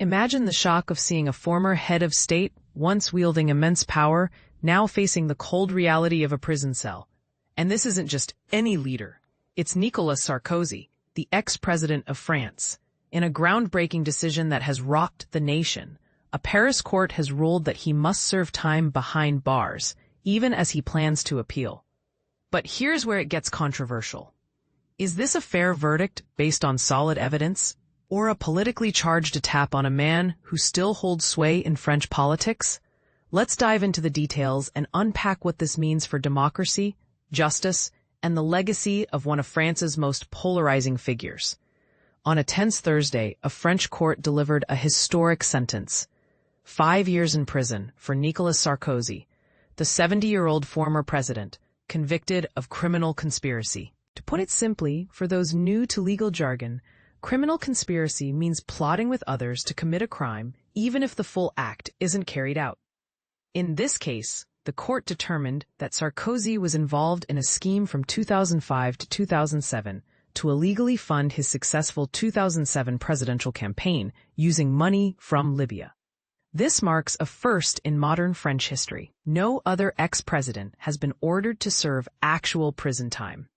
Imagine the shock of seeing a former head of state, once wielding immense power, now facing the cold reality of a prison cell. And this isn't just any leader. It's Nicolas Sarkozy, the ex-president of France. In a groundbreaking decision that has rocked the nation, a Paris court has ruled that he must serve time behind bars, even as he plans to appeal. But here's where it gets controversial. Is this a fair verdict based on solid evidence, or a politically charged attack on a man who still holds sway in French politics? Let's dive into the details and unpack what this means for democracy, justice, and the legacy of one of France's most polarizing figures. On a tense Thursday, a French court delivered a historic sentence: 5 years in prison for Nicolas Sarkozy, the 70-year-old former president, convicted of criminal conspiracy. To put it simply, for those new to legal jargon, criminal conspiracy means plotting with others to commit a crime, even if the full act isn't carried out. In this case, the court determined that Sarkozy was involved in a scheme from 2005 to 2007 to illegally fund his successful 2007 presidential campaign using money from Libya. This marks a first in modern French history. No other ex-president has been ordered to serve actual prison time.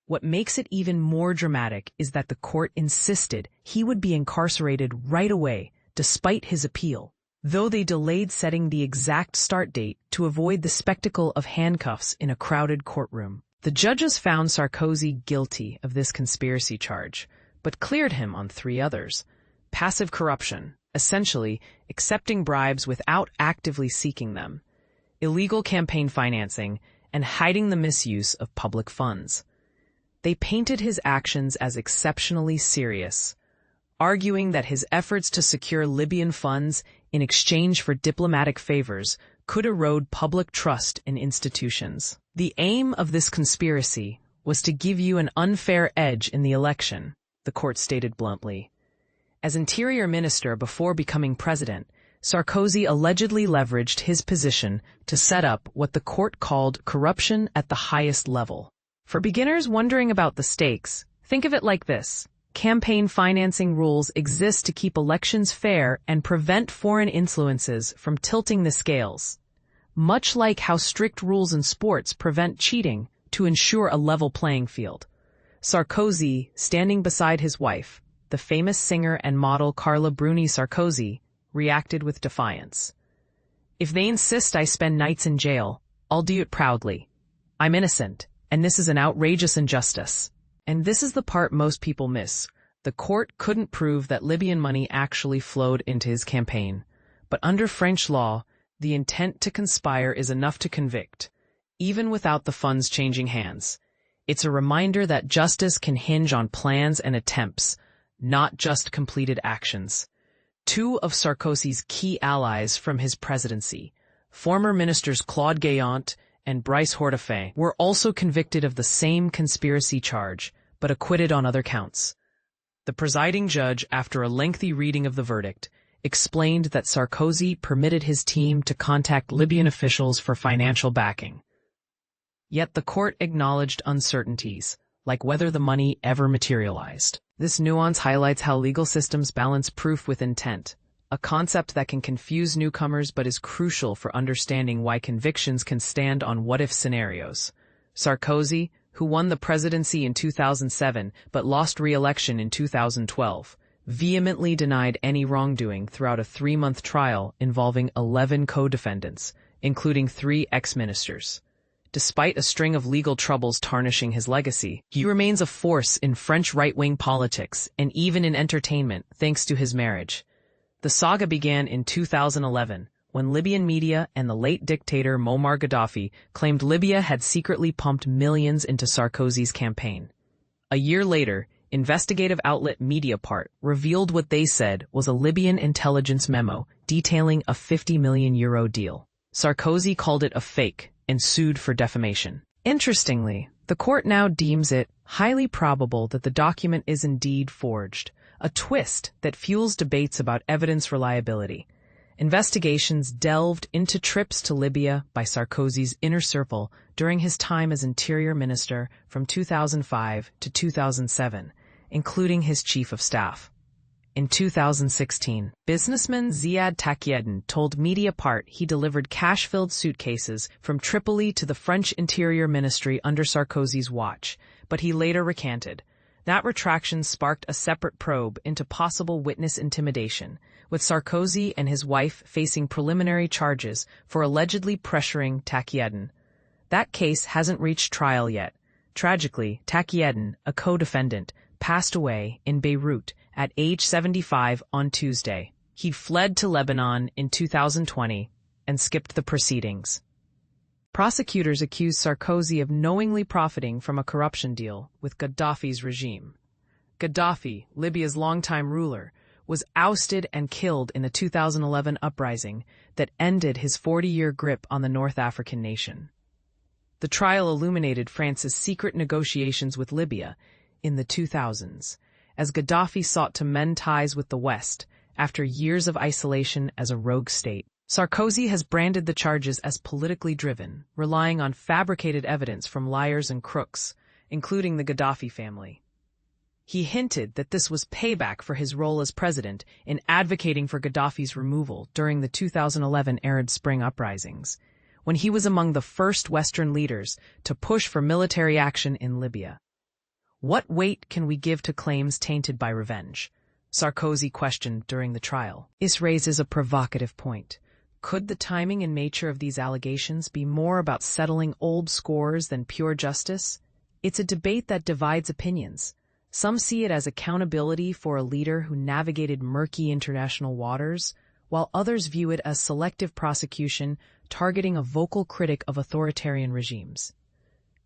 What makes it even more dramatic is that the court insisted he would be incarcerated right away, despite his appeal, though they delayed setting the exact start date to avoid the spectacle of handcuffs in a crowded courtroom. The judges found Sarkozy guilty of this conspiracy charge, but cleared him on 3 others: passive corruption, essentially accepting bribes without actively seeking them, illegal campaign financing, and hiding the misuse of public funds. They painted his actions as exceptionally serious, arguing that his efforts to secure Libyan funds in exchange for diplomatic favors could erode public trust in institutions. The aim of this conspiracy was to give you an unfair edge in the election, the court stated bluntly. As interior minister before becoming president, Sarkozy allegedly leveraged his position to set up what the court called corruption at the highest level. For beginners wondering about the stakes, think of it like this. Campaign financing rules exist to keep elections fair and prevent foreign influences from tilting the scales, much like how strict rules in sports prevent cheating to ensure a level playing field. Sarkozy, standing beside his wife, the famous singer and model Carla Bruni Sarkozy, reacted with defiance. "If they insist I spend nights in jail, I'll do it proudly. I'm innocent, and this is an outrageous injustice." And this is the part most people miss. The court couldn't prove that Libyan money actually flowed into his campaign. But under French law, the intent to conspire is enough to convict, even without the funds changing hands. It's a reminder that justice can hinge on plans and attempts, not just completed actions. 2 of Sarkozy's key allies from his presidency, former ministers Claude Guéant and Brice Hortefeux, were also convicted of the same conspiracy charge, but acquitted on other counts. The presiding judge, after a lengthy reading of the verdict, explained that Sarkozy permitted his team to contact Libyan officials for financial backing. Yet the court acknowledged uncertainties, like whether the money ever materialized. This nuance highlights how legal systems balance proof with intent, a concept that can confuse newcomers but is crucial for understanding why convictions can stand on what-if scenarios. Sarkozy, who won the presidency in 2007 but lost re-election in 2012, vehemently denied any wrongdoing throughout a 3-month trial involving 11 co-defendants, including 3 ex-ministers. Despite a string of legal troubles tarnishing his legacy, he remains a force in French right-wing politics and even in entertainment thanks to his marriage. The saga began in 2011, when Libyan media and the late dictator Moammar Gadhafi claimed Libya had secretly pumped millions into Sarkozy's campaign. A year later, investigative outlet Mediapart revealed what they said was a Libyan intelligence memo detailing a €50 million deal. Sarkozy called it a fake and sued for defamation. Interestingly, the court now deems it highly probable that the document is indeed forged, a twist that fuels debates about evidence reliability. Investigations delved into trips to Libya by Sarkozy's inner circle during his time as interior minister from 2005 to 2007, including his chief of staff. In 2016, businessman Ziad Taqiyuddin told Mediapart he delivered cash-filled suitcases from Tripoli to the French Interior Ministry under Sarkozy's watch, but he later recanted. That retraction sparked a separate probe into possible witness intimidation, with Sarkozy and his wife facing preliminary charges for allegedly pressuring Taqiyuddin. That case hasn't reached trial yet. Tragically, Taqiyuddin, a co-defendant, passed away in Beirut at age 75 on Tuesday. He fled to Lebanon in 2020 and skipped the proceedings. Prosecutors accused Sarkozy of knowingly profiting from a corruption deal with Gaddafi's regime. Gaddafi, Libya's longtime ruler, was ousted and killed in the 2011 uprising that ended his 40-year grip on the North African nation. The trial illuminated France's secret negotiations with Libya in the 2000s, as Gaddafi sought to mend ties with the West after years of isolation as a rogue state. Sarkozy has branded the charges as politically driven, relying on fabricated evidence from liars and crooks, including the Gaddafi family. He hinted that this was payback for his role as president in advocating for Gaddafi's removal during the 2011 Arab Spring uprisings, when he was among the first Western leaders to push for military action in Libya. What weight can we give to claims tainted by revenge? Sarkozy questioned during the trial. This raises a provocative point. Could the timing and nature of these allegations be more about settling old scores than pure justice? It's a debate that divides opinions. Some see it as accountability for a leader who navigated murky international waters, while others view it as selective prosecution targeting a vocal critic of authoritarian regimes.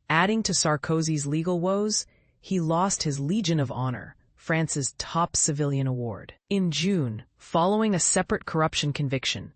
Adding to Sarkozy's legal woes, he lost his Legion of Honor, France's top civilian award, in June, following a separate corruption conviction.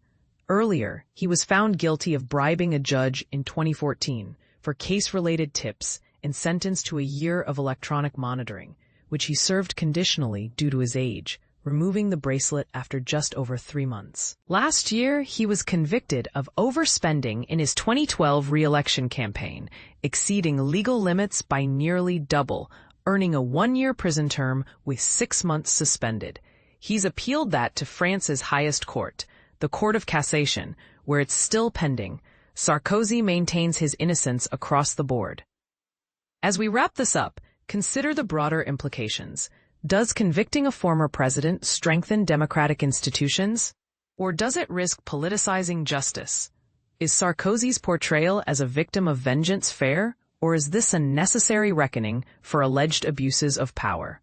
Earlier, he was found guilty of bribing a judge in 2014 for case-related tips and sentenced to a year of electronic monitoring, which he served conditionally due to his age, removing the bracelet after just over 3 months. Last year, he was convicted of overspending in his 2012 re-election campaign, exceeding legal limits by nearly double, earning a 1-year prison term with 6 months suspended. He's appealed that to France's highest court, the Court of Cassation, where it's still pending. Sarkozy maintains his innocence across the board. As we wrap this up, consider the broader implications. Does convicting a former president strengthen democratic institutions? Or does it risk politicizing justice? Is Sarkozy's portrayal as a victim of vengeance fair, or is this a necessary reckoning for alleged abuses of power?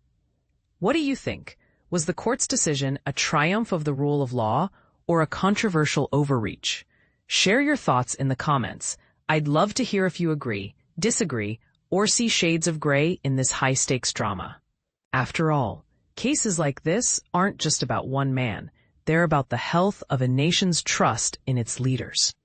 What do you think? Was the court's decision a triumph of the rule of law, or a controversial overreach? Share your thoughts in the comments. I'd love to hear if you agree, disagree, or see shades of gray in this high-stakes drama. After all, cases like this aren't just about one man. They're about the health of a nation's trust in its leaders.